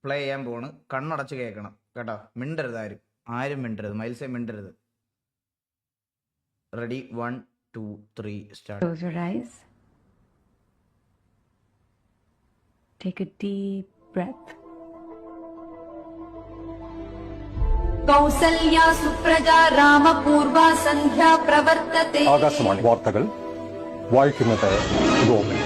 Play ചെയ്യാൻ പോണ്. കണ്ണടച്ച് കേൾക്കണം കേട്ടോ. മിണ്ടരുത്, ആരും മിണ്ടരുത്. മൈൽസേ മിണ്ടരുത്. Ready, 1 2 3 start. Close your eyes. Take a deep breath. കൗസല്യാ സുപ്രജാ രാമപൂർവാ സന്ധ്യാ പ്രവർത്തത്തെ. ആകാശവാണി വാർത്തകൾ വായിക്കുന്നത് ഗോപൻ.